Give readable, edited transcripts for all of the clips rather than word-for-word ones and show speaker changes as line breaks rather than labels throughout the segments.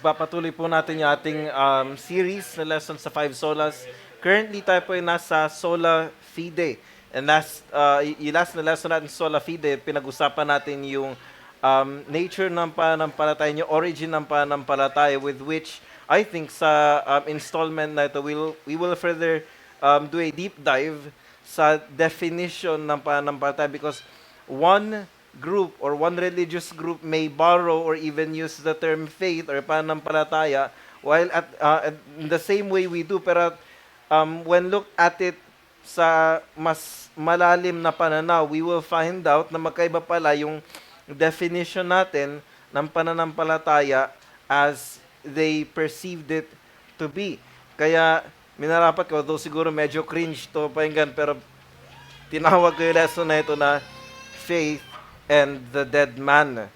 Pagpapatuloy po natin yung ating series na lesson sa Five Solas. Currently tayo po ay nasa Sola Fide. And yung last na lesson natin sa Sola Fide, pinag-usapan natin yung nature ng pananampalataya, yung origin ng pananampalataya, with which I think sa installment na ito, we will further do a deep dive sa definition ng pananampalataya, because one group or one religious group may borrow or even use the term faith or pananampalataya, while in the same way we do, pero when looked at it sa mas malalim na pananaw, we will find out na magkaiba pala yung definition natin ng pananampalataya as they perceived it to be. Kaya minarapat ko, though siguro medyo cringe to pakinggan, pero tinawag ko yung lesson na ito na faith and the dead man.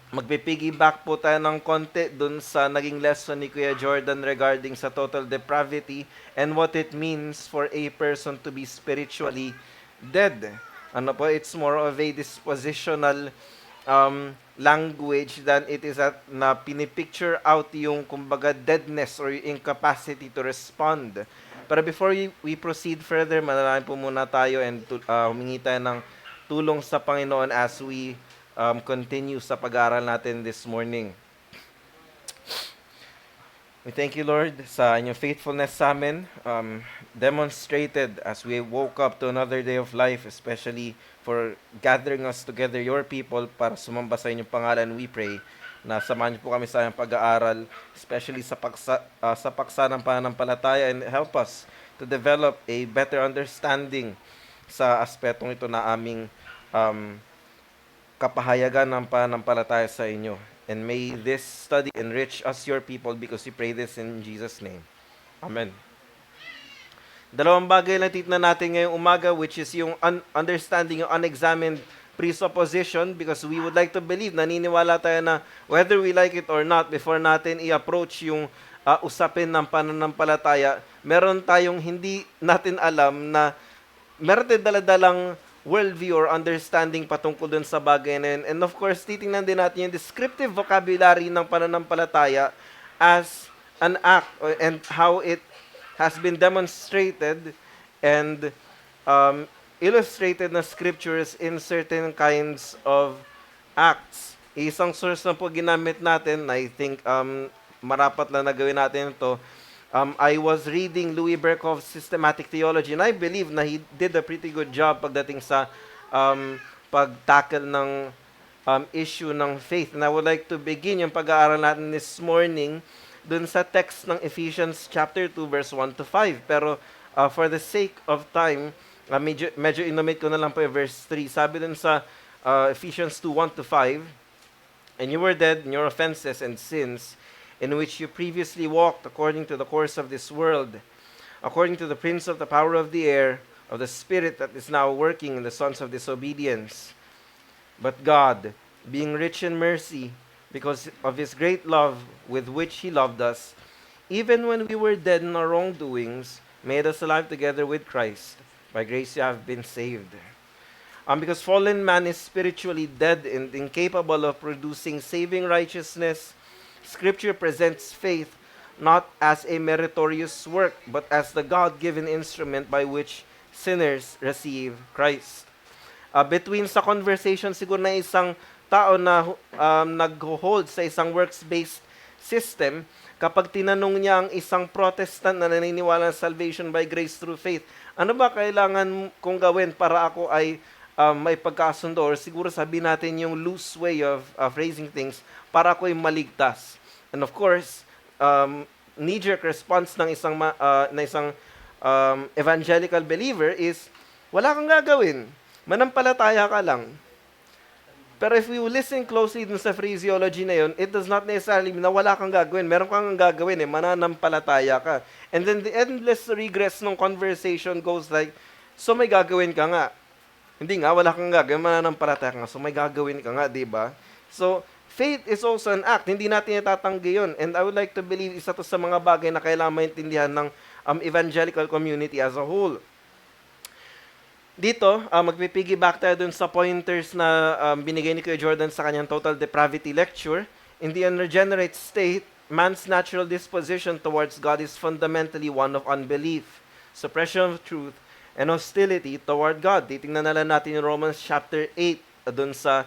Magpipiggyback po tayo ng konti dun sa naging lesson ni Kuya Jordan regarding sa total depravity and what it means for a person to be spiritually dead. Ano po, it's more of a dispositional language than it is na pinipicture out yung kumbaga deadness or yung incapacity to respond. Pero before we proceed further, manalangin po muna tayo and humingi tayo ng tulong sa Panginoon as we continue sa pag-aaral natin this morning. We thank you, Lord, sa inyong faithfulness sa amin, demonstrated as we woke up to another day of life, especially for gathering us together, your people, para sumamba sa inyong pangalan. We pray na samahan niyo po kami sa inyong pag-aaral, especially sa paksa ng pananampalataya, and help us to develop a better understanding sa aspetong ito na aming kapahayagan ng pananampalataya sa inyo. And may this study enrich us, your people, because we pray this in Jesus' name. Amen. Dalawang bagay lang titignan natin ngayong umaga, which is yung understanding yung unexamined presupposition, because we would like to believe, naniniwala tayo na whether we like it or not, before natin i-approach yung usapin ng pananampalataya, meron tayong hindi natin alam na meron tayong daladalang worldview or understanding patungkol dun sa bagay na yun. And of course, titingnan din natin yung descriptive vocabulary ng pananampalataya as an act and how it has been demonstrated and illustrated na scriptures in certain kinds of acts. Isang source na po ginamit natin, I think marapat lang na gawin natin ito. I was reading Louis Berkhof's Systematic Theology, and I believe na he did a pretty good job pagdating sa pag-tackle ng issue ng faith. And I would like to begin yung pag-aaral natin this morning dun sa text ng Ephesians chapter 2, verse 1 to 5. Pero for the sake of time, medyo inomate ko na lang po yung verse 3. Sabi dun sa Ephesians 2, 1 to 5, "And you were dead in your offenses and sins, in which you previously walked according to the course of this world, according to the prince of the power of the air, of the spirit that is now working in the sons of disobedience. But God, being rich in mercy, because of his great love with which he loved us, even when we were dead in our wrongdoings, made us alive together with Christ. By grace you have been saved." Because fallen man is spiritually dead and incapable of producing saving righteousness, Scripture presents faith not as a meritorious work, but as the God-given instrument by which sinners receive Christ. Between sa conversation siguro na isang tao na nag-hold sa isang works-based system, kapag tinanong niya ang isang Protestant na naniniwala sa salvation by grace through faith, ano ba kailangan kong gawin para ako ay may pagkasundo, or siguro sabihin natin yung loose way of phrasing things, para ako'y maligtas. And of course, knee-jerk response ng isang evangelical believer is, wala kang gagawin, manampalataya ka lang. Pero if we listen closely dun sa phraseology na yun, it does not necessarily mean na wala kang gagawin. Meron kang gagawin, mananampalataya ka. And then the endless regress ng conversation goes like, so may gagawin ka nga. Hindi nga, wala kang gagawin, mananampalataya ka nga. So may gagawin ka nga, di ba? So, faith is also an act. Hindi natin itatanggi yun. And I would like to believe isa to sa mga bagay na kailangan maintindihan ng evangelical community as a whole. Dito, magpipiggyback tayo dun sa pointers na binigay ni Kuya Jordan sa kanyang Total Depravity Lecture. In the unregenerate state, man's natural disposition towards God is fundamentally one of unbelief, suppression of truth, and hostility toward God. Titingnan na lang natin yung Romans chapter 8 dun sa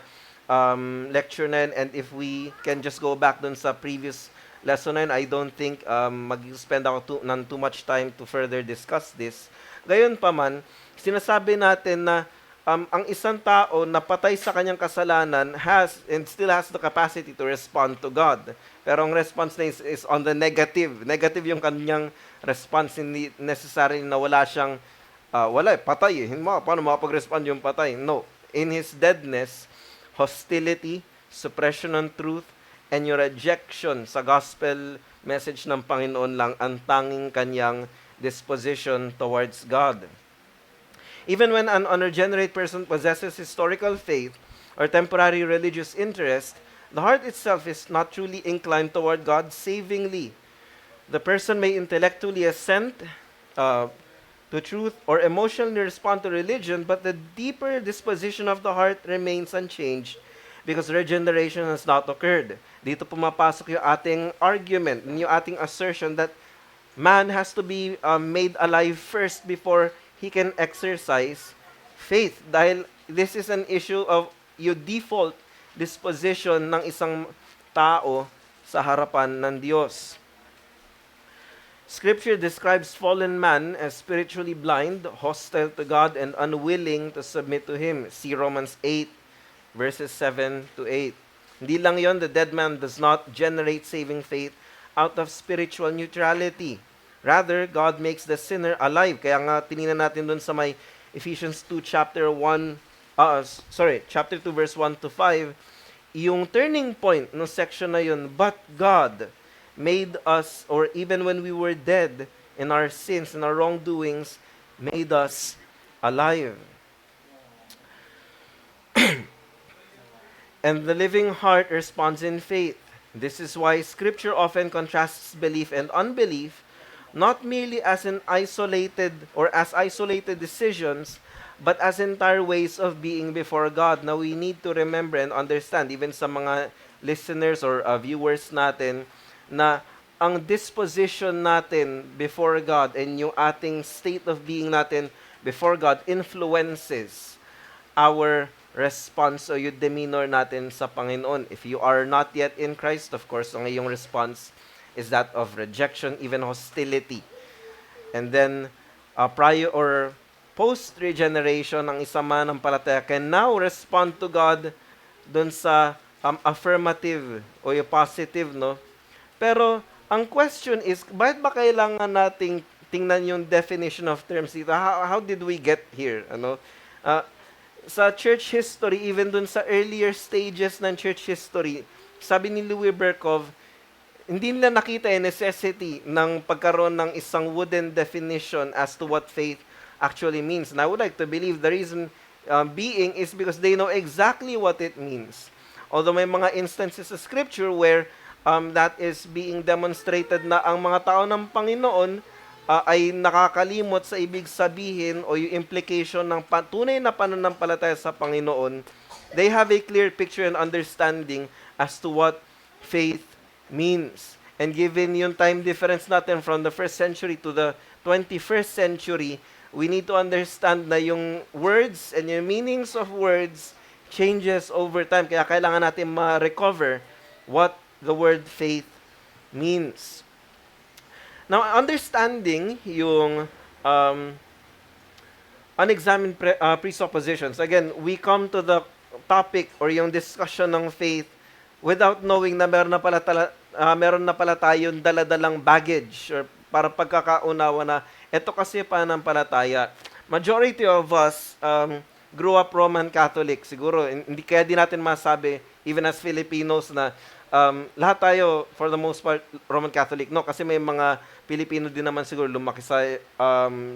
lecture na yun. And if we can just go back dun sa previous lesson na yun, I don't think mag-spend ako ng too much time to further discuss this. Gayon pa man, sinasabi natin na ang isang tao na patay sa kanyang kasalanan has and still has the capacity to respond to God. Pero ang response na is on the negative. Negative yung kanyang response. Hindi necessarily na wala siyang, patay eh. Paano makapag-respond yung patay? No. In his deadness, hostility, suppression ng truth, and your rejection sa gospel message ng Panginoon lang ang tanging kanyang disposition towards God. Even when an unregenerate person possesses historical faith or temporary religious interest, the heart itself is not truly inclined toward God savingly. The person may intellectually assent to truth or emotionally respond to religion, but the deeper disposition of the heart remains unchanged because regeneration has not occurred. Dito pumapasok yung ating argument, yung ating assertion that man has to be made alive first before he can exercise faith. Dahil this is an issue of your default disposition ng isang tao sa harapan ng Diyos. Scripture describes fallen man as spiritually blind, hostile to God, and unwilling to submit to Him. See Romans 8, verses 7 to 8. Hindi lang yon, the dead man does not generate saving faith out of spiritual neutrality. Rather, God makes the sinner alive. Kaya nga, tinignan natin dun sa may Ephesians 2, chapter 2, verse 1 to 5, yung turning point no section na yun, but God made us, or even when we were dead in our sins and our wrongdoings, made us alive. And the living heart responds in faith. This is why Scripture often contrasts belief and unbelief, not merely as an isolated or as isolated decisions, but as entire ways of being before God. Now, we need to remember and understand, even sa mga listeners or viewers natin, na ang disposition natin before God and yung ating state of being natin before God influences our response o yung demeanor natin sa Panginoon. If you are not yet in Christ, of course, ang iyong response is that of rejection, even hostility. And then, prior or post-regeneration, ang isang mananampalataya can now respond to God dun sa affirmative o yung positive, no? Pero, ang question is, bakit ba kailangan nating tingnan yung definition of terms dito? How did we get here? Ano? Sa church history, even dun sa earlier stages ng church history, sabi ni Louis Berkov, hindi nila nakita yung necessity ng pagkaroon ng isang wooden definition as to what faith actually means. And I would like to believe the reason being is because they know exactly what it means. Although may mga instances sa Scripture where that is being demonstrated na ang mga tao ng Panginoon ay nakakalimot sa ibig sabihin o yung implication ng tunay na pananampalataya sa Panginoon, they have a clear picture and understanding as to what faith means. And given yung time difference natin from the 1st century to the 21st century, we need to understand na yung words and yung meanings of words changes over time. Kaya kailangan natin ma-recover what the word faith means. Now, understanding yung unexamined presuppositions, again, we come to the topic or yung discussion ng faith without knowing na meron na pala tayong daladalang baggage or para pagkakaunawa na ito kasi pananampalataya. Majority of us grew up Roman Catholic. Siguro, hindi kaya din natin masabi, even as Filipinos, na lahat tayo, for the most part, Roman Catholic. No, kasi may mga Pilipino din naman siguro lumaki sa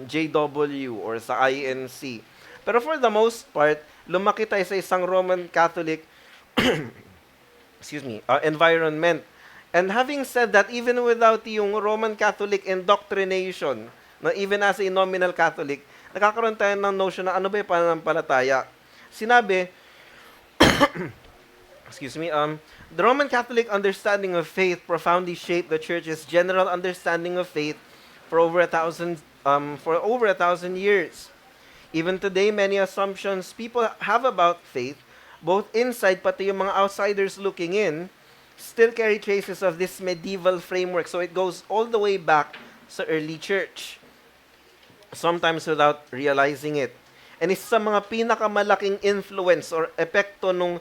JW or sa INC. Pero for the most part, lumaki tayo sa isang Roman Catholic environment. And having said that, even without yung Roman Catholic indoctrination, no, even as a nominal Catholic, nakakaroon tayo ng notion na ano ba yung pananampalataya. Sinabi, The Roman Catholic understanding of faith profoundly shaped the Church's general understanding of faith for over a thousand years. Even today, many assumptions people have about faith, both inside pati yung mga outsiders looking in, still carry traces of this medieval framework. So it goes all the way back sa early church, sometimes without realizing it. And isa sa mga pinakamalaking influence or epekto nung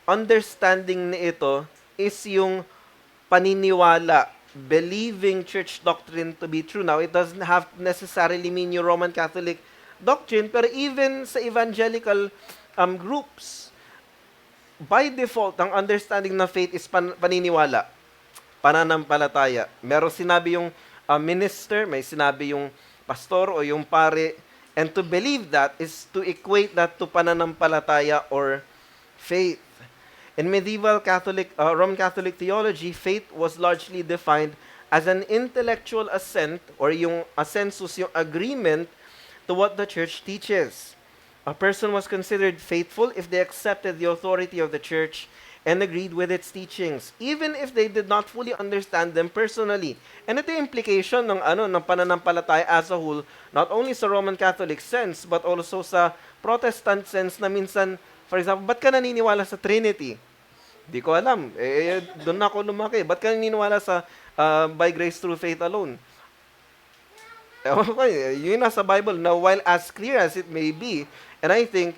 understanding na ito is yung paniniwala, believing church doctrine to be true. Now, it doesn't have to necessarily mean yung Roman Catholic doctrine, pero even sa evangelical groups, by default, ang understanding ng faith is paniniwala, pananampalataya. Meron sinabi yung minister, may sinabi yung pastor o yung pare, and to believe that is to equate that to pananampalataya or faith. In medieval Roman Catholic theology, faith was largely defined as an intellectual assent or yung assensus, yung agreement to what the church teaches. A person was considered faithful if they accepted the authority of the church and agreed with its teachings, even if they did not fully understand them personally. And ito yung implication ng pananampalataya as a whole, not only sa Roman Catholic sense, but also sa Protestant sense na minsan, for example, ba't ka naniniwala sa Trinity? Di ko alam. Doon na ako lumaki. Ba't ka naniniwala sa by grace through faith alone? Okay, yun nasa Bible. Now, while as clear as it may be, and I think,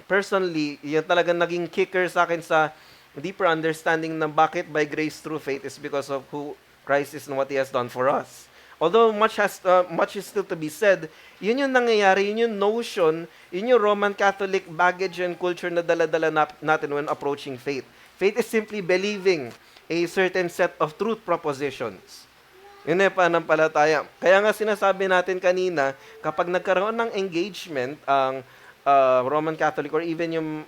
personally, yun talagang naging kicker sa akin sa deeper understanding na bakit by grace through faith is because of who Christ is and what He has done for us. Although much is still to be said, yun yung nangyayari, yun yung notion, yun yung Roman Catholic baggage and culture na dala-dala natin when approaching faith. Faith is simply believing a certain set of truth propositions. Yun yung pananampalataya. Kaya nga sinasabi natin kanina, kapag nagkaroon ng engagement ang Roman Catholic or even yung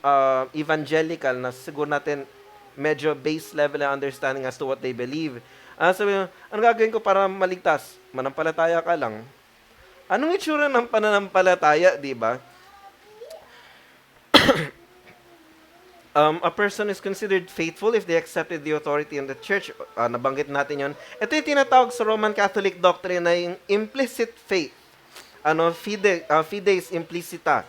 evangelical na siguro natin medyo base level na understanding as to what they believe. Sabi mo, ano gagawin ko para maligtas? Manampalataya ka lang. Anong itsura ng pananampalataya, di ba? A person is considered faithful if they accepted the authority in the church. Nabanggit natin yon. Ito yung tinatawag sa Roman Catholic doctrine na yung implicit faith. Fides implicita.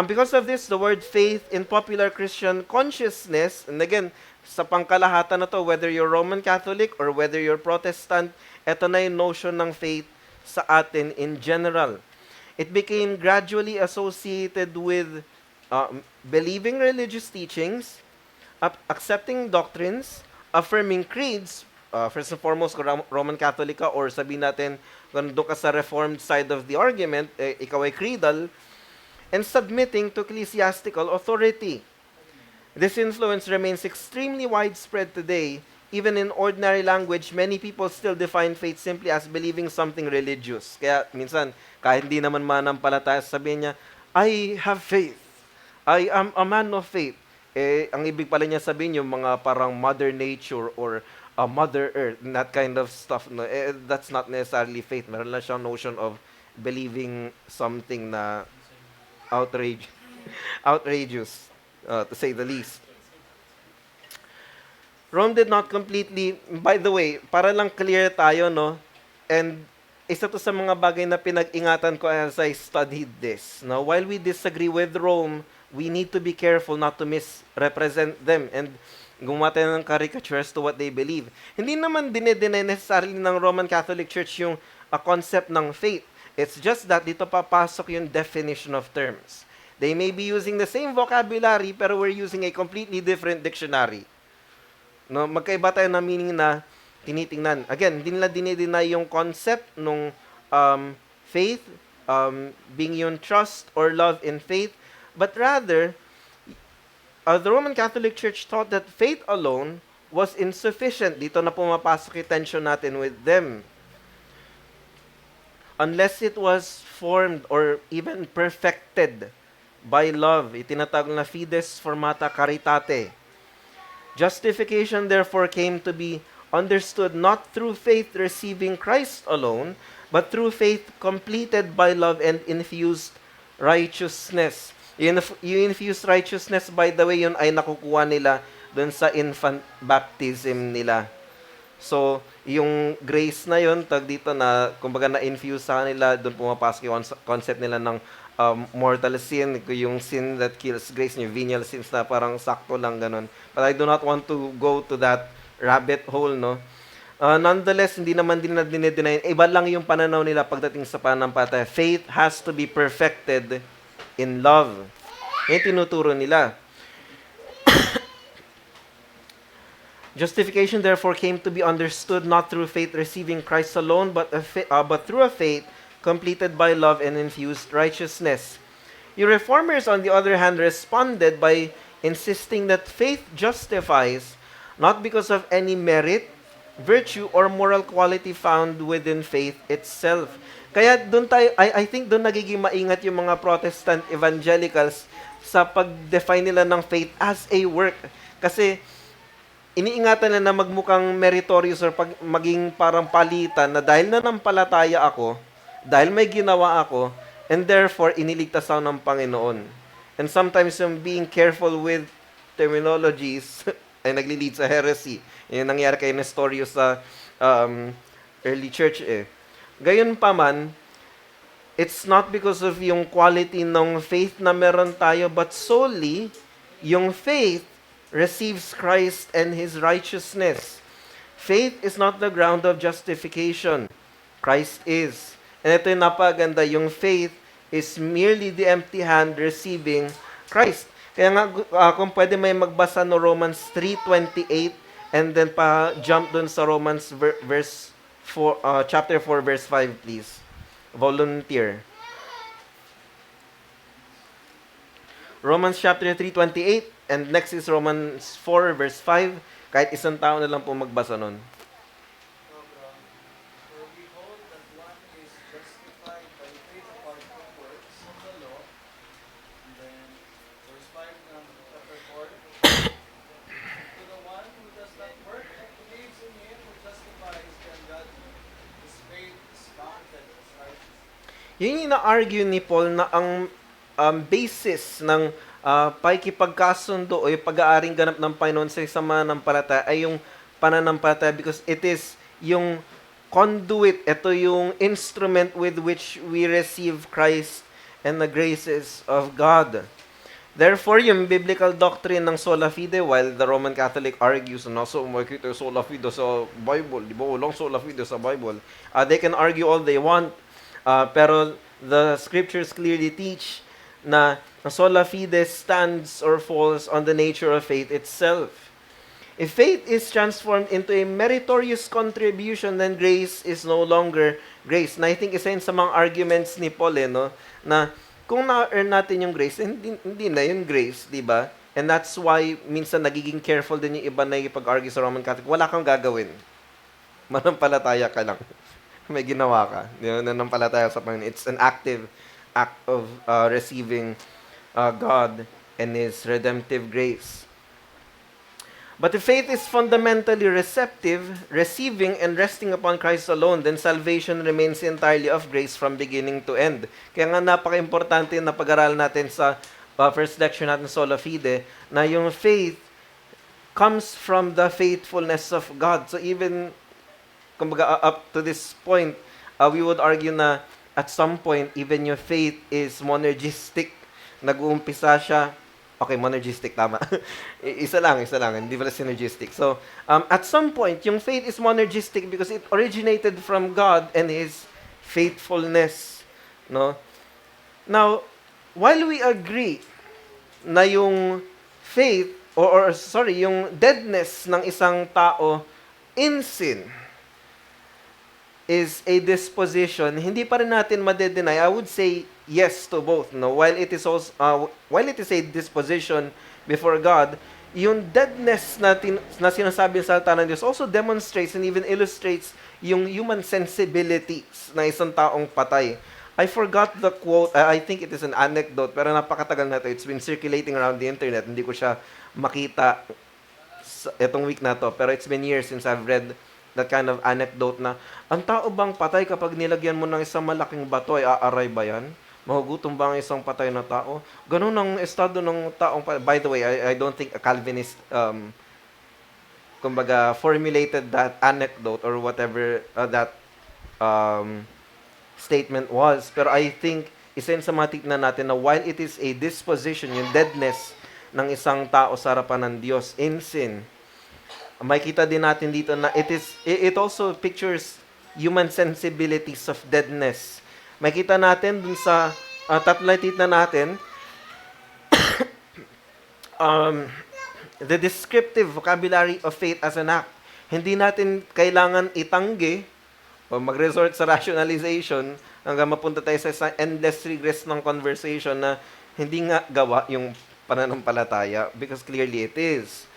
Because of this, the word faith in popular Christian consciousness, and again, sa pangkalahatan na to, whether you're Roman Catholic or whether you're Protestant, ito na yung notion ng faith sa atin in general. It became gradually associated with believing religious teachings, accepting doctrines, affirming creeds, first and foremost, Roman Catholic ka, or sabihin natin, kung doon ka sa Reformed side of the argument, ikaw ay creedal, and submitting to ecclesiastical authority. This influence remains extremely widespread today. Even in ordinary language, many people still define faith simply as believing something religious. Kaya minsan, kahit hindi naman manampalataya, sabihin niya, I have faith. I am a man of faith. Ang ibig pala niya sabihin yung mga parang Mother Nature or Mother Earth, that kind of stuff. No? That's not necessarily faith. Meron lang siyang notion of believing something na outrageous. To say the least. Rome did not completely, by the way, para lang clear tayo, no? And isa to sa mga bagay na pinag-ingatan ko as I studied this. No? While we disagree with Rome, we need to be careful not to misrepresent them and gumawa tayo ng caricatures to what they believe. Hindi naman dinedeny necessarily ng Roman Catholic Church yung concept ng faith. It's just that dito papasok yung definition of terms. They may be using the same vocabulary, pero we're using a completely different dictionary. No, magkaiba tayo na meaning na tinitingnan. Again, hindi nila dinideny yung concept ng faith, being yung trust or love in faith, but rather, the Roman Catholic Church taught that faith alone was insufficient. Dito na pumapasok yung tension natin with them. Unless it was formed or even perfected by love, itinatawag na fides formata caritate. Justification therefore came to be understood not through faith receiving Christ alone, but through faith completed by love and infused righteousness. You infuse righteousness, by the way, yun ay nakukuha nila dun sa infant baptism nila. So, yung grace na yun, tag dito na, kumbaga na-infuse sa kanila, doon pumapasok yung concept nila ng mortal sin, yung sin that kills grace, yung venial sins na parang sakto lang ganun. But I do not want to go to that rabbit hole, no? Nonetheless, hindi naman din na dinedeny. Iba lang yung pananaw nila pagdating sa pananampalataya. Faith has to be perfected in love. Yan tinuturo nila. Justification therefore came to be understood not through faith receiving Christ alone, but through a faith completed by love and infused righteousness. Your reformers, on the other hand, responded by insisting that faith justifies not because of any merit, virtue, or moral quality found within faith itself. Kaya doon tayo, I think doon nagiging maingat yung mga Protestant evangelicals sa pag-define nila ng faith as a work. Kasi iniingatan na magmukhang meritorious or maging parang palitan na dahil nanampalataya ako, dahil may ginawa ako, and therefore iniligtas ako ng Panginoon. And sometimes yung being careful with terminologies ay naglilid sa heresy. Yung nangyari kay Nestorius sa early church eh. Gayon pa man, it's not because of yung quality ng faith na meron tayo, but solely yung faith receives Christ and His righteousness. Faith is not the ground of justification. Christ is. And ito yung napaganda, yung faith is merely the empty hand receiving Christ. Kaya nga, kung pwede may magbasa no Romans 3:28 and then pa-jump dun sa Romans chapter 4, verse 5, please. Volunteer. Romans chapter 3:28 and next is Romans 4 verse 5. Kahit isang tao na lang po magbasa nun.
For behold that one is justified by faith apart from works of the law. And then verse 5 ng chapter 4. To the one who does not work and believes in him who justifies the ungodly, his faith is counted as righteous.
Yun yung ina-argue ni Paul na ang basis ng pakikipagkasundo o yung pag-aaring ganap ng Panginoon sa isang mananampalataya ay yung pananampalataya because it is yung conduit, ito yung instrument with which we receive Christ and the graces of God. Therefore, yung biblical doctrine ng sola fide, while the Roman Catholic argues na so makikita yung sola fide sa Bible, di ba? Walang sola fide sa Bible. They can argue all they want, pero the scriptures clearly teach na sola fide stands or falls on the nature of faith itself. If faith is transformed into a meritorious contribution, then grace is no longer grace. Na I think isa yun sa mga arguments ni Paul, no? Na kung na-earn natin yung grace, hindi na yung grace, di ba? And that's why minsan nagiging careful din yung iba na ipag-argue sa Roman Catholic. Wala kang gagawin. Manampalataya ka lang. May ginawa ka. Nanampalataya sa Panginoon. It's an active act of receiving God and His redemptive grace. But if faith is fundamentally receptive, receiving and resting upon Christ alone, then salvation remains entirely of grace from beginning to end. Kaya nga napaka-importante na pag-aralan natin sa first lecture natin Sola Fide, na yung faith comes from the faithfulness of God. So even, kumbaga, up to this point, we would argue na at some point, even your faith is monergistic. Nag-uumpisa siya. Okay, monergistic, tama. Isa lang, hindi pala synergistic. So, at some point, yung faith is monergistic because it originated from God and His faithfulness. No? Now, while we agree na yung faith, yung deadness ng isang tao in sin, is a disposition, hindi pa rin natin madedenay. I would say yes to both. No? While it is a disposition before God, yung deadness na sinasabi sa salita ng Diyos also demonstrates and even illustrates yung human sensibilities ng isang taong patay. I forgot the quote. I think it is an anecdote, pero napakatagal na ito. It's been circulating around the internet. Hindi ko siya makita itong week na to, pero it's been years since I've read that kind of anecdote na, ang tao bang patay kapag nilagyan mo ng isang malaking bato ay aaray ba yan? Mahugutom ba ang isang patay na tao? Ganun ang estado ng taong, by the way, I don't think a Calvinist, kumbaga, formulated that anecdote or whatever that um, statement was. Pero I think, isa yun sa mga tignan natin na while it is a disposition, yung deadness ng isang tao sa harapan ng Diyos in sin, makikita din natin dito na it also pictures human sensibilities of deadness. Makikita natin dun sa tatlo na tignan natin, the descriptive vocabulary of faith as an act. Hindi natin kailangan itanggi o mag-resort sa rationalization hanggang mapunta tayo sa endless regress ng conversation na hindi nga gawa yung pananampalataya because clearly it is.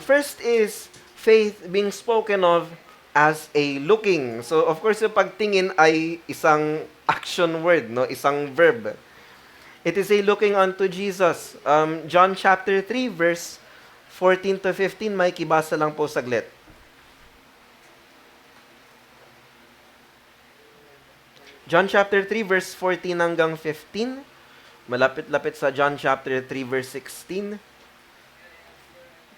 First is faith being spoken of as a looking. So of course yung pagtingin ay isang action word, no? Isang verb. It is a looking unto Jesus. John chapter 3 verse 14 to 15, may kibasa lang po saglit. John chapter 3 verse 14 hanggang 15. Malapit-lapit sa John chapter 3 verse 16.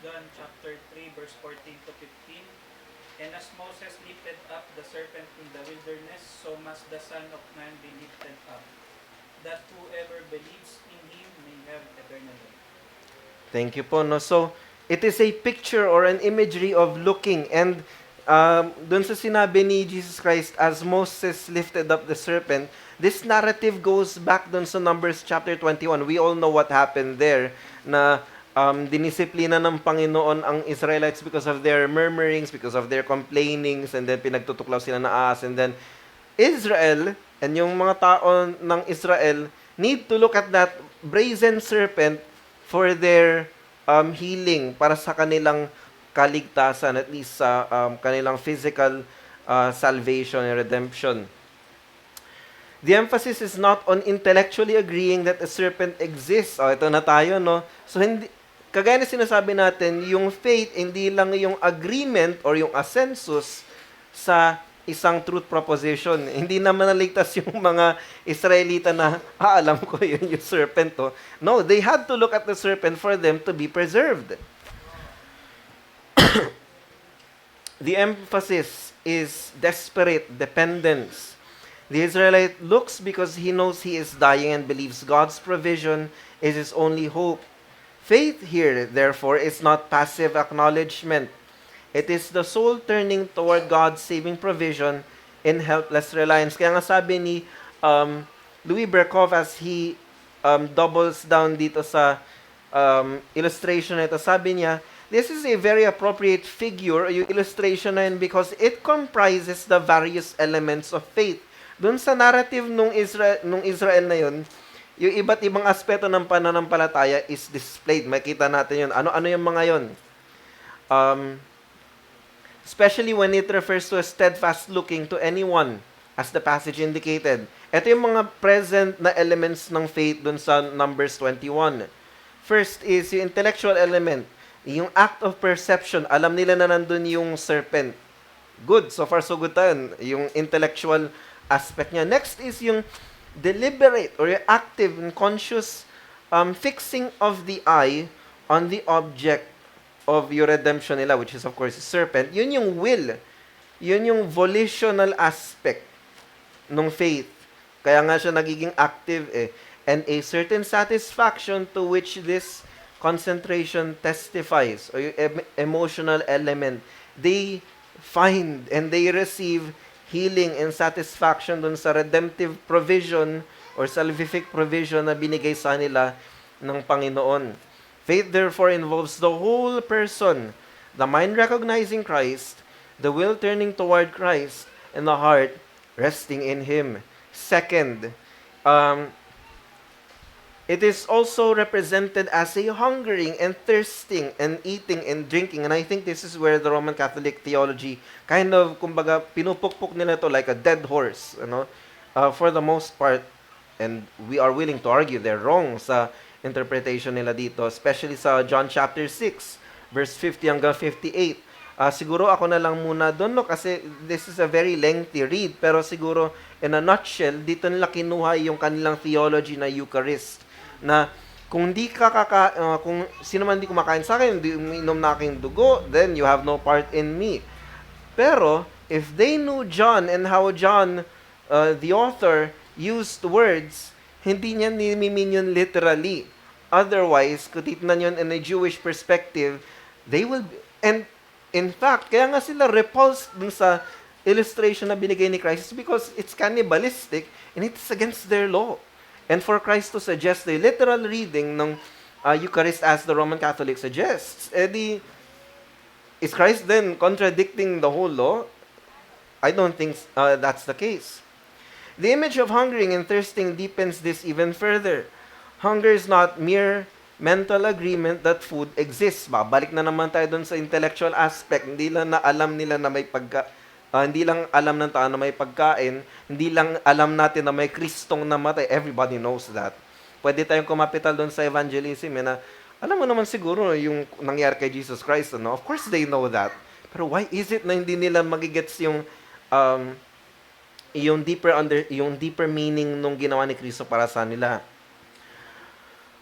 John chapter 3 verse 14 to 15. And as Moses lifted up the serpent in the wilderness, so must the Son of Man be lifted up, that whoever believes in him may have eternal life.
Thank you po. No? So, it is a picture or an imagery of looking. And dun sa sinabi ni Jesus Christ, as Moses lifted up the serpent, this narrative goes back dun sa Numbers chapter 21. We all know what happened there, na dinisiplina ng Panginoon ang Israelites because of their murmurings, because of their complainings, and then pinagtutuklaw sila na ahas. And then Israel, and yung mga tao ng Israel, need to look at that brazen serpent for their healing, para sa kanilang kaligtasan, at least sa kanilang physical salvation and redemption. The emphasis is not on intellectually agreeing that a serpent exists. Ito na tayo, no? So, hindi, kagaya na sinasabi natin, yung faith, hindi lang yung agreement or yung assensus sa isang truth proposition. Hindi naman naligtas yung mga Israelita na, alam ko yun yung serpent to. No, they had to look at the serpent for them to be preserved. The emphasis is desperate dependence. The Israelite looks because he knows he is dying and believes God's provision is his only hope. Faith here, therefore, is not passive acknowledgement. It is the soul turning toward God's saving provision in helpless reliance. Kaya nga sabi ni Louis Berkhoff, as he doubles down dito sa illustration na ito, sabi niya, this is a very appropriate figure, yung illustration na yun, because it comprises the various elements of faith. Doon sa narrative nung Israel na yun, yung iba't ibang aspeto ng pananampalataya is displayed. Makita natin yun. Ano yung mga yun? Especially when it refers to a steadfast looking to anyone, as the passage indicated. Ito yung mga present na elements ng faith dun sa Numbers 21. First is yung intellectual element, yung act of perception. Alam nila na nandun yung serpent. Good, so far so good tayo. Yung intellectual aspect niya. Next is yung deliberate or yung active and conscious fixing of the eye on the object of your redemption nila, which is of course the serpent. Yun yung will. Yun yung volitional aspect ng faith. Kaya nga siya nagiging active eh. And a certain satisfaction to which this concentration testifies, or yung emotional element. They find and they receive healing and satisfaction dun sa redemptive provision or salvific provision na binigay sa nila ng Panginoon. Faith therefore involves the whole person, the mind recognizing Christ, the will turning toward Christ, and the heart resting in Him. Second, it is also represented as a hungering and thirsting and eating and drinking. And I think this is where the Roman Catholic theology kind of, kumbaga, pinupukpuk nila ito like a dead horse, for the most part. And we are willing to argue they're wrong sa interpretation nila dito, especially sa John chapter 6, verse 50 hanggang 58. Siguro ako na lang muna doon, no? Kasi this is a very lengthy read. Pero siguro, in a nutshell, dito nila kinuha yung kanilang theology na Eucharist. Na kung kung sino man di kumakain sa akin, di uminom na aking dugo, then you have no part in me. Pero, if they knew John and how John, the author, used words, hindi niya nimimin yun literally. Otherwise, kung titnan yun in a Jewish perspective, they will, and in fact, kaya nga sila repulsed dun sa illustration na binigay ni Christ because it's cannibalistic and it's against their law. And for Christ to suggest the literal reading ng Eucharist as the Roman Catholic suggests, is Christ then contradicting the whole law? I don't think that's the case. The image of hungering and thirsting deepens this even further. Hunger is not mere mental agreement that food exists. Balik na naman tayo dun sa intellectual aspect. Hindi lang na alam nila na may hindi lang alam ng tao na may pagkain, hindi lang alam natin na may Kristong namatay. Everybody knows that. Pwede tayong kumapital dun sa evangelism na alam mo naman siguro yung nangyari kay Jesus Christ. No? Of course they know that. Pero why is it na hindi nila magigets yung deeper meaning nung ginawa ni Kristo para sa nila?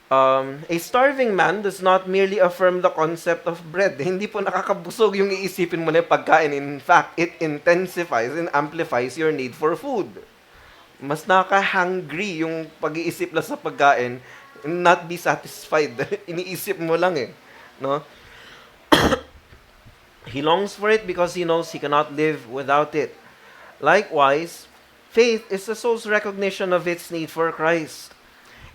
A starving man does not merely affirm the concept of bread. Hindi po nakakabusog yung iisipin mo na yung pagkain. In fact, it intensifies and amplifies your need for food. Mas nakaka-hungry yung pag-iisip lang sa pagkain, not be satisfied. Iniisip mo lang eh. No? He longs for it because he knows he cannot live without it. Likewise, faith is the soul's recognition of its need for Christ.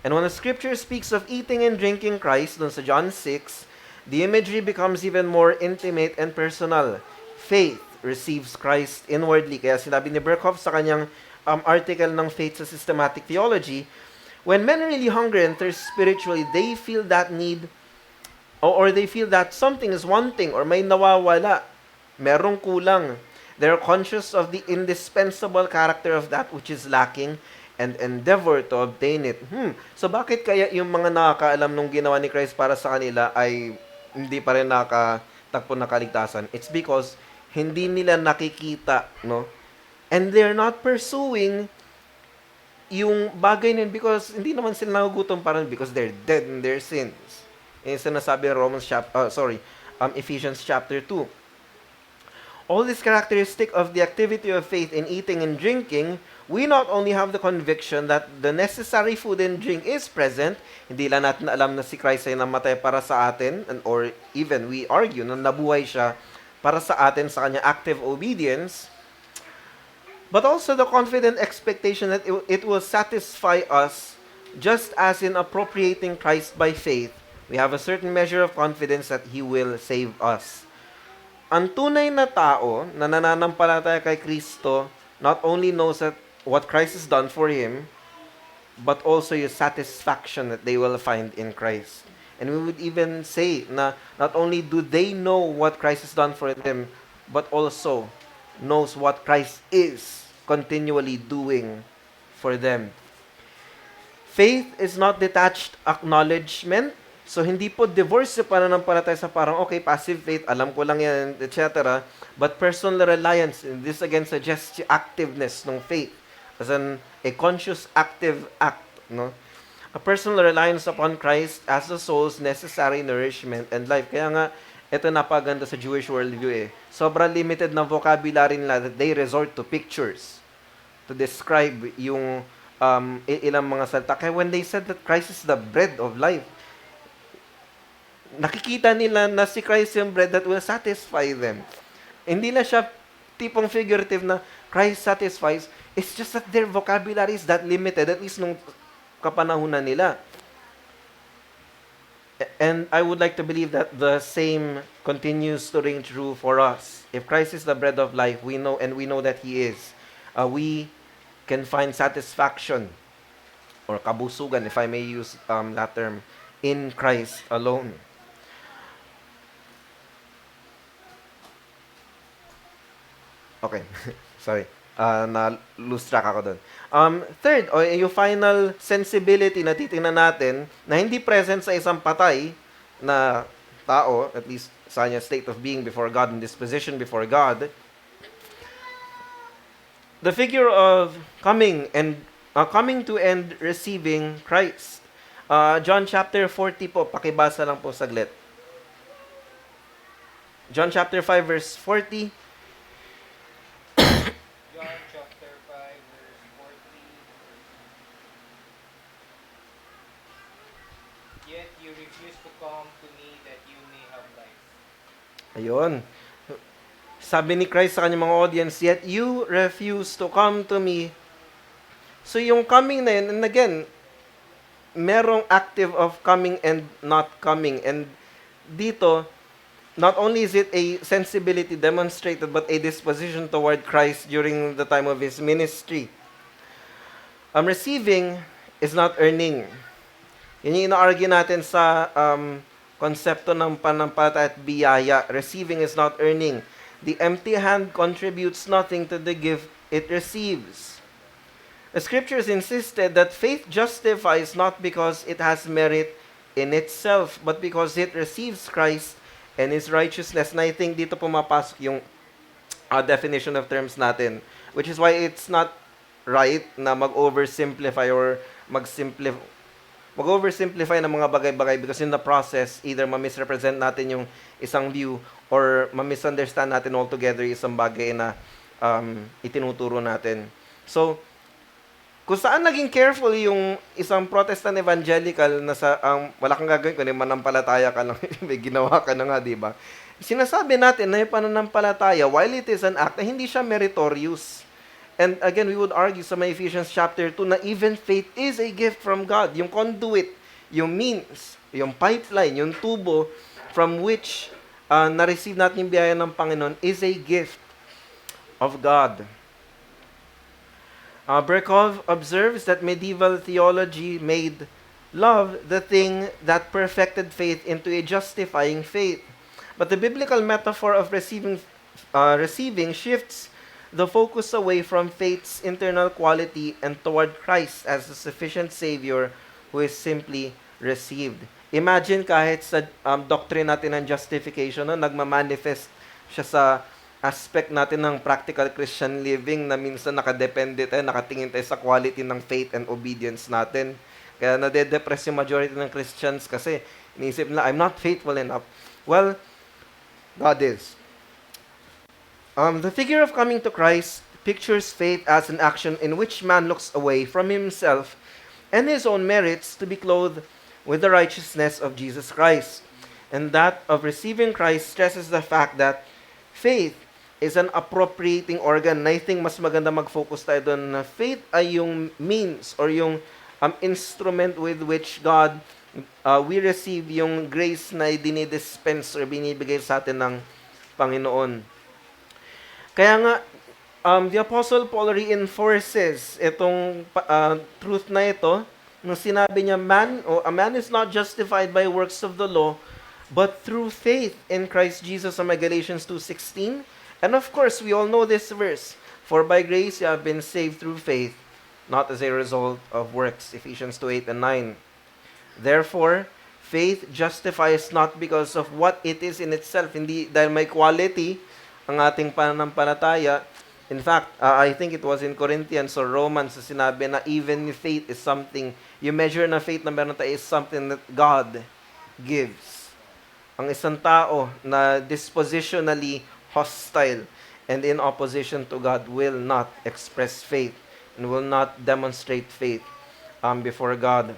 And when the scripture speaks of eating and drinking Christ, dun sa John 6, the imagery becomes even more intimate and personal. Faith receives Christ inwardly. Kaya sinabi ni Berkhoff sa kanyang article ng Faith sa Systematic Theology, when men really hunger and thirst spiritually, they feel that need, or they feel that something is wanting, or may nawawala, merong kulang. They're conscious of the indispensable character of that which is lacking, and endeavor to obtain it. So bakit kaya yung mga nakakaalam nung ginawa ni Christ para sa kanila ay hindi pa rin nakatagpo na kaligtasan? It's because hindi nila nakikita, no? And they're not pursuing yung bagay nun because hindi naman sila nagugutom parang because they're dead in their sins. Yung sinasabi ng Ephesians chapter 2. All this characteristic of the activity of faith in eating and drinking, we not only have the conviction that the necessary food and drink is present, hindi lang natin alam na si Christ ay namatay para sa atin, or even we argue na nabuhay siya para sa atin sa kanya active obedience, but also the confident expectation that it will satisfy us just as in appropriating Christ by faith. We have a certain measure of confidence that He will save us. Ang tunay na tao na nananampalataya kay Kristo not only knows that what Christ has done for him, but also yung satisfaction that they will find in Christ. And we would even say na not only do they know what Christ has done for them, but also knows what Christ is continually doing for them. Faith is not detached acknowledgement. So, hindi po divorce yung pananampalataya sa parang, okay, passive faith, alam ko lang yan, etc. But personal reliance, and this again suggests yung activeness ng faith as a conscious, active act. No? A personal reliance upon Christ as the soul's necessary nourishment and life. Kaya nga, ito napaganda sa Jewish worldview eh. Sobrang limited na vocabulary nila that they resort to pictures to describe yung ilang mga salita. Kaya when they said that Christ is the bread of life, nakikita nila na si Christ yung bread that will satisfy them. Hindi na siya tipong figurative na Christ satisfies. It's just that their vocabulary is that limited, at least nung kapanahunan nila. And I would like to believe that the same continues to ring true for us. If Christ is the bread of life, we know that He is. We can find satisfaction or kabusugan, if I may use that term, in Christ alone. Okay, sorry. Na-lose track ako doon. Third, o yung final sensibility na titingnan natin na hindi present sa isang patay na tao, at least sa kanya state of being before God, in disposition before God, the figure of coming to and receiving Christ. John chapter 40 po, pakibasa lang po saglit. John chapter 5 verse 40.
John chapter 5, verse 40. Yet you refuse to come to me that you may have life.
Ayun. Sabi ni Christ sa kanyang mga audience, yet you refuse to come to me. So yung coming na yun, and again, merong active of coming and not coming. And dito, not only is it a sensibility demonstrated, but a disposition toward Christ during the time of His ministry. Receiving is not earning. Yun yung ina-argue natin sa konsepto ng panampalataya at biyaya. Receiving is not earning. The empty hand contributes nothing to the gift it receives. The scriptures insisted that faith justifies not because it has merit in itself, but because it receives Christ and His righteousness. And I think dito pumapasok yung definition of terms natin, which is why it's not right na mag-oversimplify or mag-oversimplify ng mga bagay-bagay, because in the process, either ma-misrepresent natin yung isang view or ma-misunderstand natin altogether isang bagay na itinuturo natin. So, kung saan naging careful yung isang Protestant evangelical na wala kang gagawin, kundi manampalataya ka lang, may ginawa ka na nga, di ba? Sinasabi natin na yung pananampalataya, while it is an act, na hindi siya meritorious. And again, we would argue sa may Ephesians chapter 2 na even faith is a gift from God. Yung conduit, yung means, yung pipeline, yung tubo from which na-receive natin yung biyaya ng Panginoon is a gift of God. Berkov observes that medieval theology made love the thing that perfected faith into a justifying faith. But the biblical metaphor of receiving shifts the focus away from faith's internal quality and toward Christ as the sufficient Savior who is simply received. Imagine kahit sa doctrine natin ng justification, nagmamanifest siya sa aspect natin ng practical Christian living na minsan nakadepende tayo, nakatingin tayo sa quality ng faith and obedience natin. Kaya nade-depress yung majority ng Christians kasi iniisip nila, I'm not faithful enough. Well, God is. The figure of coming to Christ pictures faith as an action in which man looks away from himself and his own merits to be clothed with the righteousness of Jesus Christ. And that of receiving Christ stresses the fact that faith is an appropriating organ. And I think mas maganda mag-focus tayo doon na faith ay yung means or yung instrument with which God, we receive yung grace na dinidispense or binibigay sa atin ng Panginoon. Kaya nga, the Apostle Paul reinforces itong truth na ito nung sinabi niya, a man is not justified by works of the law, but through faith in Christ Jesus, sa Galatians 2:16. And of course, we all know this verse, for by grace you have been saved through faith, not as a result of works, Ephesians 2:8 and 9. Therefore, faith justifies not because of what it is in itself, hindi dahil may quality ang ating pananampalataya. In fact, I think it was in Corinthians or Romans na sinabi na even faith is something, you measure na faith na meron tayo is something that God gives. Ang isang tao na dispositionally hostile and in opposition to God will not express faith and will not demonstrate faith before God.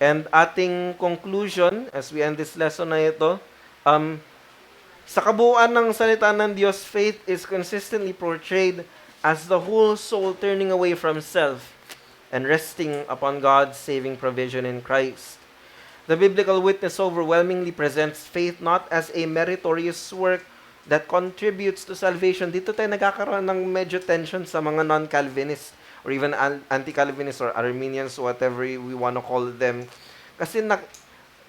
And ating conclusion, as we end this lesson na ito, sa kabuuan ng salita ng Diyos, faith is consistently portrayed as the whole soul turning away from self and resting upon God's saving provision in Christ. The biblical witness overwhelmingly presents faith not as a meritorious work that contributes to salvation. Dito tayo nagkakaroon ng medyo tension sa mga non-Calvinists or even anti-Calvinists or Arminians, whatever we want to call them. Kasi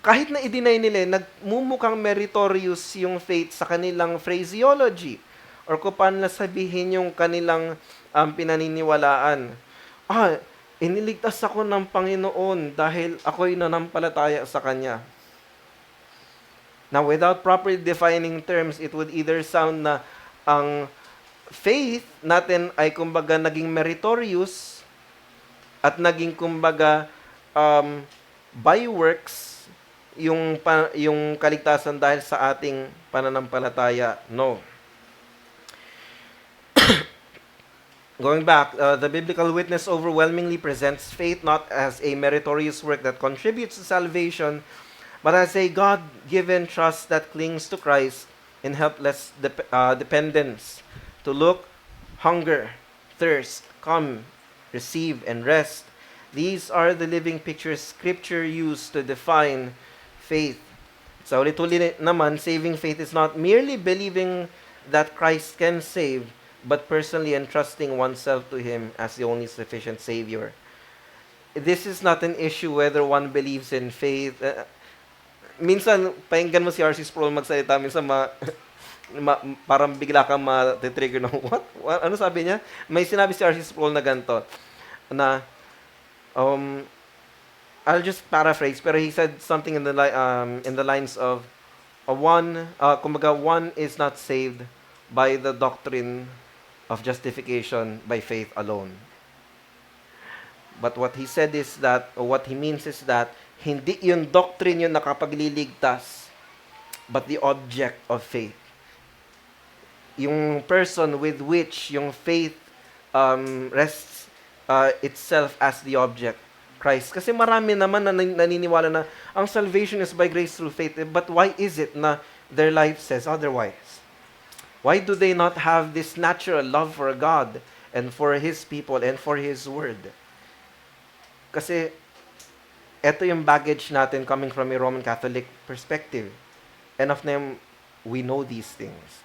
kahit na i-deny nila, nagmumukhang meritorious yung faith sa kanilang phraseology or kung paano na sabihin yung kanilang pinaniniwalaan. Iniligtas ako ng Panginoon dahil ako'y nanampalataya sa Kanya. Now, without properly defining terms, it would either sound na ang faith natin ay kumbaga naging meritorious at naging kumbaga by works yung kaligtasan dahil sa ating pananampalataya. No. Going back, the biblical witness overwhelmingly presents faith not as a meritorious work that contributes to salvation, but as a God-given trust that clings to Christ in helpless dependence. To look, hunger, thirst, come, receive, and rest. These are the living pictures Scripture used to define faith. Sa ulit-ulit naman, saving faith is not merely believing that Christ can save, but personally entrusting oneself to Him as the only sufficient Savior. This is not an issue whether one believes in faith. Minsan, painggan mo si R.C. Sproul magsalita, minsan parang bigla kang ma-trigger ng, what? Ano sabi niya? May sinabi si R.C. Sproul na ganito, na, I'll just paraphrase, pero he said something in the lines of, kumbaga, one is not saved by the doctrine of justification by faith alone. But what he said is that, or what he means is that, hindi yung doctrine yung nakapagliligtas, but the object of faith. Yung person with which yung faith rests itself as the object, Christ. Kasi marami naman na naniniwala na ang salvation is by grace through faith. But why is it na their life says otherwise? Why do they not have this natural love for God and for His people and for His Word? Kasi ito yung baggage natin coming from a Roman Catholic perspective. And of them, we know these things.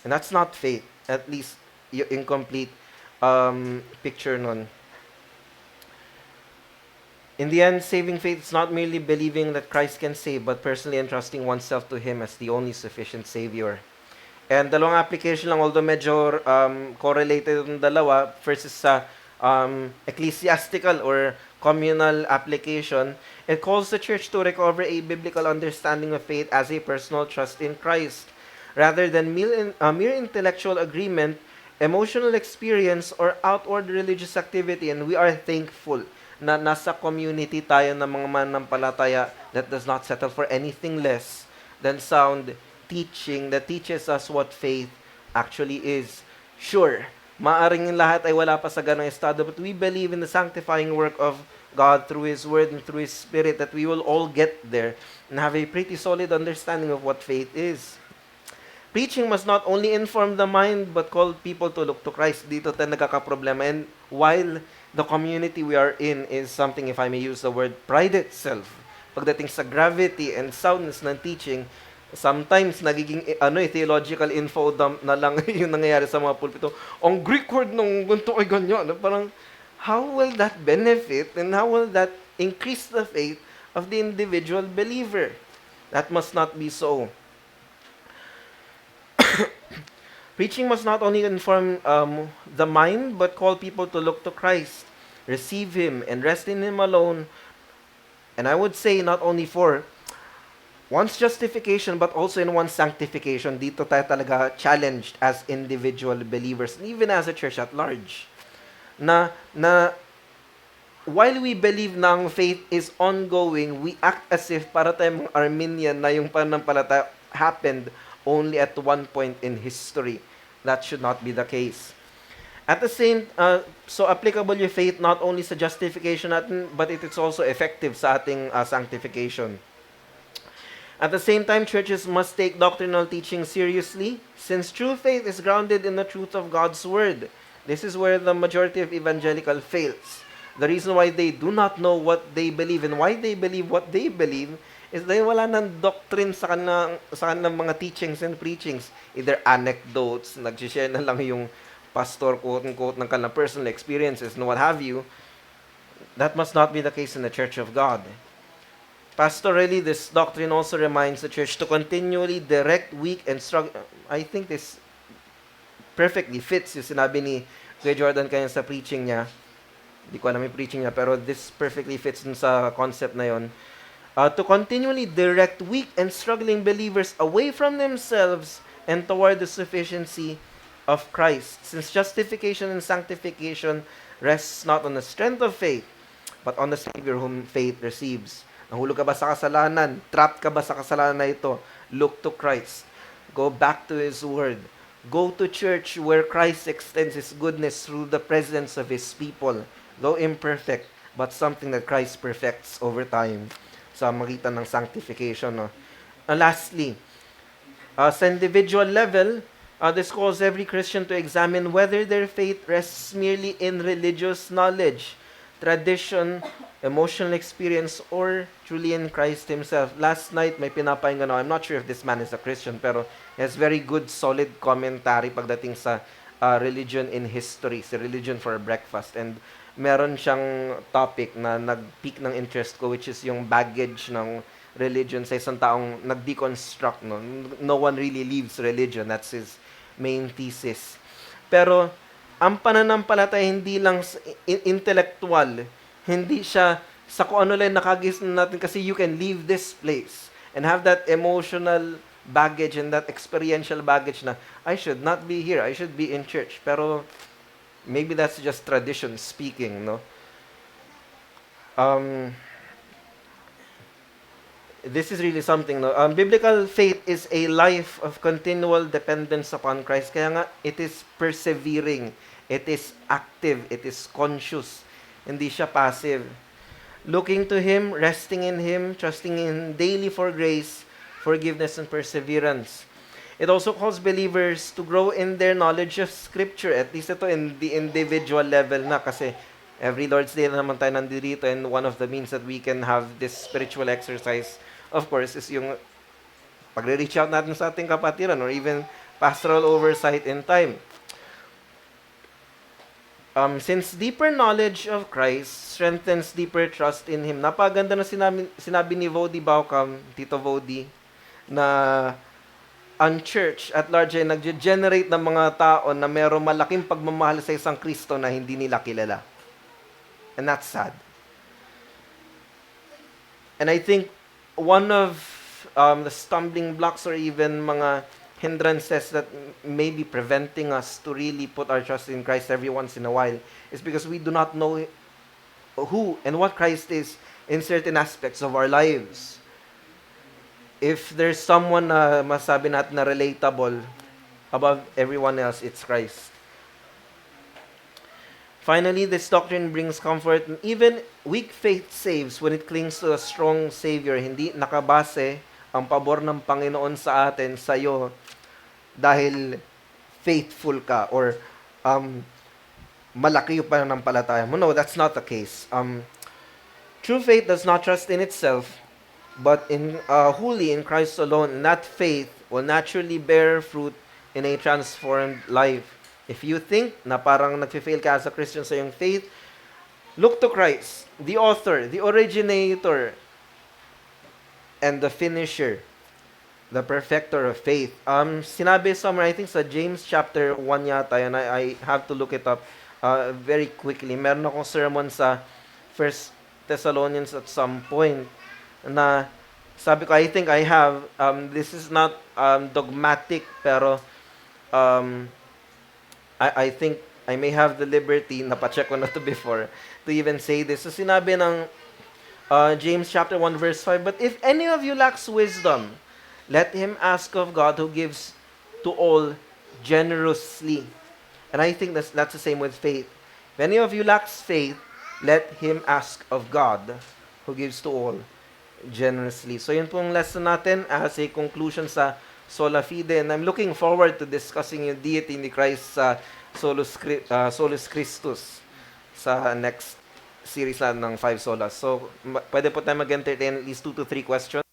And that's not faith. At least, yung incomplete picture nun. In the end, saving faith is not merely believing that Christ can save, but personally entrusting oneself to Him as the only sufficient Savior. And dalawang application lang, although medyo correlated yung dalawa, first is sa ecclesiastical or communal application. It calls the church to recover a biblical understanding of faith as a personal trust in Christ, rather than mere intellectual agreement, emotional experience, or outward religious activity. And we are thankful na nasa community tayo ng mga manampalataya that does not settle for anything less than sound teaching that teaches us what faith actually is. Sure, maaring yung lahat ay wala pa sa ganang estado, but we believe in the sanctifying work of God through His Word and through His Spirit that we will all get there and have a pretty solid understanding of what faith is. Preaching must not only inform the mind, but call people to look to Christ. Dito tayo nagkakaproblema. And while the community we are in is something, if I may use the word, pride itself, pagdating sa gravity and soundness ng teaching, sometimes nagiging theological info dump na lang yung nangyayari sa mga pulpito. Ang Greek word nung ganito ay ganyan. Parang, how will that benefit and how will that increase the faith of the individual believer? That must not be so. Preaching must not only inform the mind, but call people to look to Christ, receive Him, and rest in Him alone. And I would say not only for one's justification, but also in one's sanctification. Dito tayo talaga challenged as individual believers, and even as a church at large. Na while we believe na ang faith is ongoing, we act as if para tayong mga Arminian na yung pananampalataya happened only at one point in history. That should not be the case. At the same, so applicable yung faith not only sa justification natin, but it is also effective sa ating sanctification. At the same time, churches must take doctrinal teaching seriously, since true faith is grounded in the truth of God's Word. This is where the majority of evangelical fails. The reason why they do not know what they believe and why they believe what they believe is dahil wala ng doctrine sa kanilang mga teachings and preachings. Either anecdotes, nag-share na lang yung pastor, quote-unquote, ng kanilang personal experiences and what have you. That must not be the case in the Church of God. Pastorally, this doctrine also reminds the church to continually direct weak and strong. I think this perfectly fits yung sinabi ni Kuya Jordan kanya sa preaching niya. Hindi ko alam yung preaching niya, pero this perfectly fits dun sa concept na yon. to continually direct weak and struggling believers away from themselves and toward the sufficiency of Christ. Since justification and sanctification rests not on the strength of faith, but on the Savior whom faith receives. Nahulog ka ba sa kasalanan? Trapped ka ba sa kasalanan na ito? Look to Christ. Go back to His Word. Go to church where Christ extends His goodness through the presence of His people. Though imperfect, but something that Christ perfects over time sa magitan ng sanctification. No? Lastly, sa individual level, this calls every Christian to examine whether their faith rests merely in religious knowledge, tradition, emotional experience, or truly in Christ Himself. Last night, may pinapahinggan ako. I'm not sure if this man is a Christian, pero he has very good, solid commentary pagdating sa religion in history, sa Religion for Breakfast. And meron siyang topic na nag-pique ng interest ko, which is yung baggage ng religion sa isang taong nag-deconstruct. No one really leaves religion. That's his main thesis. Pero, ang pananampalataya hindi lang intellectual, hindi siya sa kung ano lang nakagis natin kasi you can leave this place and have that emotional baggage and that experiential baggage na I should not be here, I should be in church. Pero maybe that's just tradition speaking, no? This is really something, no? Biblical faith is a life of continual dependence upon Christ. Kaya nga, it is persevering, it is active, it is conscious. Hindi siya passive. Looking to Him, resting in Him, trusting in daily for grace, forgiveness, and perseverance. It also calls believers to grow in their knowledge of Scripture. At least ito in the individual level na kasi every Lord's Day na naman tayo nandito, and one of the means that we can have this spiritual exercise, of course, is yung pagre-reach out natin sa ating kapatiran or even pastoral oversight in time. Since deeper knowledge of Christ strengthens deeper trust in Him. Napaganda na sinabi ni Vody Baucam, Tito Vody, na ang church at large ay nag-generate ng mga tao na mayroong malaking pagmamahal sa isang Kristo na hindi nila kilala. And that's sad. And I think one of the stumbling blocks or even mga hindrances that may be preventing us to really put our trust in Christ every once in a while is because we do not know who and what Christ is in certain aspects of our lives. If there's someone na masabi natin na relatable above everyone else, it's Christ. Finally, this doctrine brings comfort. Even weak faith saves when it clings to a strong Savior. Hindi nakabase ang pabor ng Panginoon sa atin, sa iyo, dahil faithful ka or malaki yung pananampalataya mo. No, that's not the case. True faith does not trust in itself, but in wholly in Christ alone. And that faith will naturally bear fruit in a transformed life. If you think na parang nag-fail ka as a Christian sa iyong faith, look to Christ, the author, the originator, and the finisher, the perfecter of faith. Sinabi somewhere, I think sa James chapter 1 yata, and I have to look it up very quickly. Meron akong sermon sa 1 Thessalonians at some point na sabi ko, I think I have, this is not dogmatic, pero I think I may have the liberty, napacheck ko na to before, to even say this. So sinabi ng James chapter 1 verse 5, but if any of you lacks wisdom, let him ask of God who gives to all generously. And I think that's the same with faith. If any of you lacks faith, let him ask of God who gives to all generously. So yun pong lesson natin as a conclusion sa Sola Fide. And I'm looking forward to discussing yung deity ni Christ sa Solus Christus sa next series lang ng 5 solas. So pwede po tayo mag-entertain at least 2 to 3 questions.